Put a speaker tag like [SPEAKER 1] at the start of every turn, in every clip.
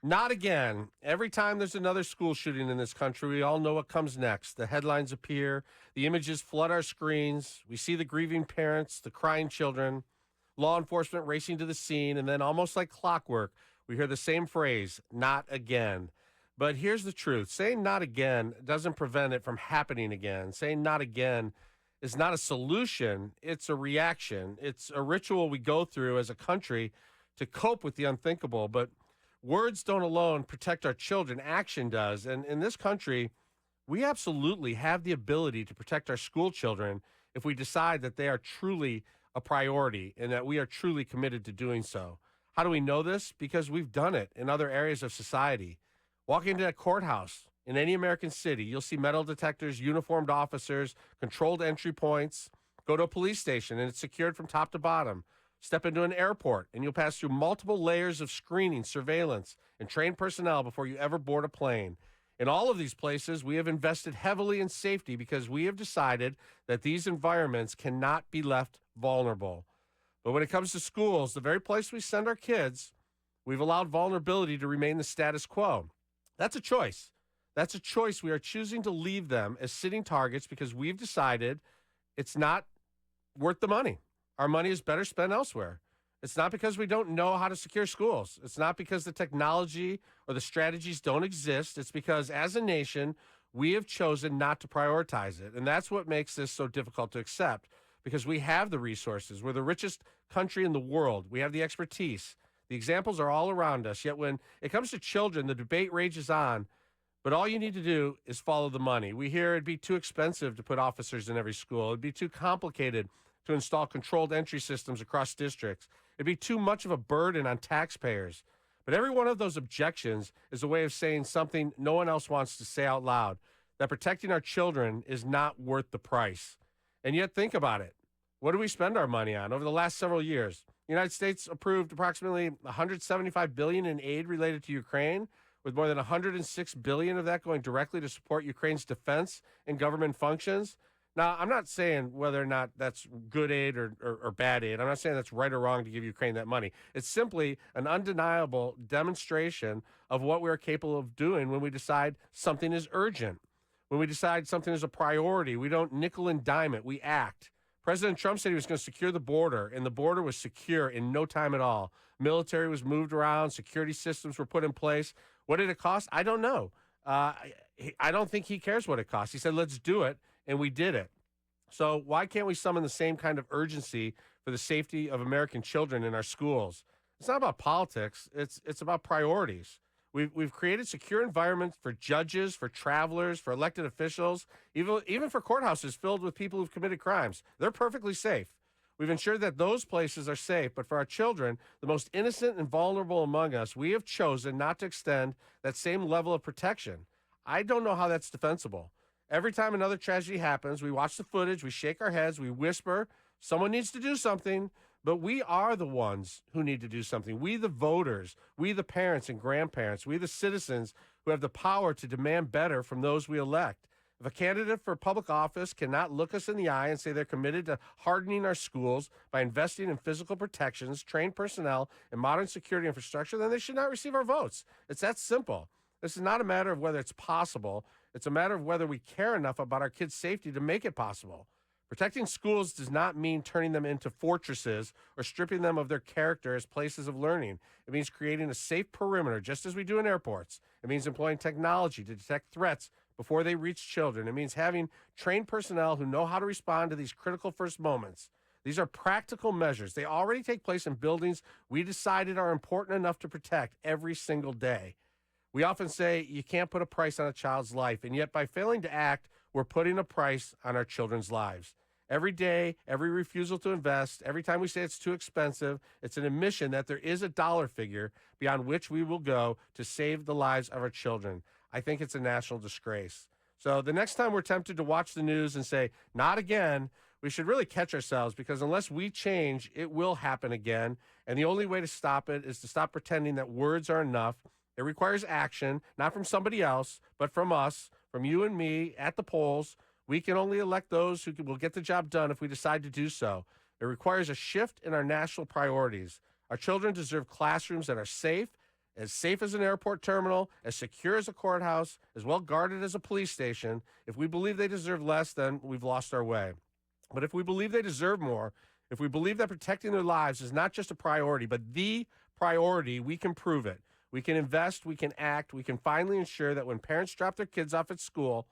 [SPEAKER 1] Not again. Every time there's another school shooting in this country, we all know what comes next. The headlines appear, the images flood our screens. We see the grieving parents, the crying children, law enforcement racing to the scene, and then almost like clockwork, we hear the same phrase, not again. But here's the truth. Saying not again doesn't prevent it from happening again. Saying not again is not a solution. It's a reaction. It's a ritual we go through as a country to cope with the unthinkable. But words don't alone protect our children. Action does. And in this country, we absolutely have the ability to protect our school children if we decide that they are truly a priority and that we are truly committed to doing so. How do we know this? Because we've done it in other areas of society. Walk into a courthouse in any American city, you'll see metal detectors, uniformed officers, controlled entry points. Go to a police station and it's secured from top to bottom. Step into an airport, and you'll pass through multiple layers of screening, surveillance, and trained personnel before you ever board a plane. In all of these places, we have invested heavily in safety because we have decided that these environments cannot be left vulnerable. But when it comes to schools, the very place we send our kids, we've allowed vulnerability to remain the status quo. That's a choice. That's a choice. We are choosing to leave them as sitting targets because we've decided it's not worth the money. Our money is better spent elsewhere. It's not because we don't know how to secure schools. It's not because the technology or the strategies don't exist. It's because as a nation, we have chosen not to prioritize it. And that's what makes this so difficult to accept because we have the resources. We're the richest country in the world. We have the expertise. The examples are all around us. Yet when it comes to children, the debate rages on. But all you need to do is follow the money. We hear it'd be too expensive to put officers in every school. It'd be too complicated to install controlled entry systems across districts. It'd be too much of a burden on taxpayers. But every one of those objections is a way of saying something no one else wants to say out loud, that protecting our children is not worth the price. And yet think about it. What do we spend our money on over the last several years? The United States approved approximately $175 billion in aid related to Ukraine, with more than $106 billion of that going directly to support Ukraine's defense and government functions. Now, I'm not saying whether or not that's good aid or bad aid. I'm not saying that's right or wrong to give Ukraine that money. It's simply an undeniable demonstration of what we're capable of doing when we decide something is urgent. When we decide something is a priority, we don't nickel and dime it. We act. President Trump said he was going to secure the border, and the border was secure in no time at all. Military was moved around. Security systems were put in place. What did it cost? I don't know. I don't think he cares what it costs. He said, let's do it, and we did it. So why can't we summon the same kind of urgency for the safety of American children in our schools? It's not about politics. It's about priorities. We've created secure environments for judges, for travelers, for elected officials, even for courthouses filled with people who've committed crimes. They're perfectly safe. We've ensured that those places are safe, but for our children, the most innocent and vulnerable among us, we have chosen not to extend that same level of protection. I don't know how that's defensible. Every time another tragedy happens, we watch the footage, we shake our heads, we whisper, someone needs to do something, but we are the ones who need to do something. We, the voters, we, the parents and grandparents, we, the citizens who have the power to demand better from those we elect. If a candidate for public office cannot look us in the eye and say they're committed to hardening our schools by investing in physical protections, trained personnel, and modern security infrastructure, then they should not receive our votes. It's that simple. This is not a matter of whether it's possible. It's a matter of whether we care enough about our kids' safety to make it possible. Protecting schools does not mean turning them into fortresses or stripping them of their character as places of learning. It means creating a safe perimeter, just as we do in airports. It means employing technology to detect threats before they reach children. It means having trained personnel who know how to respond to these critical first moments. These are practical measures. They already take place in buildings we decided are important enough to protect every single day. We often say you can't put a price on a child's life, and yet by failing to act, we're putting a price on our children's lives. Every day, every refusal to invest, every time we say it's too expensive, it's an admission that there is a dollar figure beyond which we will go to save the lives of our children. I think it's a national disgrace. So the next time we're tempted to watch the news and say, not again, we should really catch ourselves, because unless we change, it will happen again. And the only way to stop it is to stop pretending that words are enough. It requires action, not from somebody else, but from us, from you and me at the polls. We can only elect those who will get the job done if we decide to do so. It requires a shift in our national priorities. Our children deserve classrooms that are safe, as safe as an airport terminal, as secure as a courthouse, as well guarded as a police station. If we believe they deserve less, then we've lost our way. But if we believe they deserve more, if we believe that protecting their lives is not just a priority, but the priority, we can prove it. We can invest, we can act, we can finally ensure that when parents drop their kids off at school,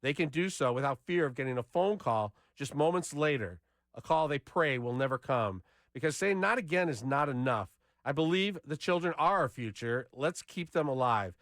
[SPEAKER 1] they can do so without fear of getting a phone call just moments later, a call they pray will never come. Because saying not again is not enough. I believe the children are our future. Let's keep them alive.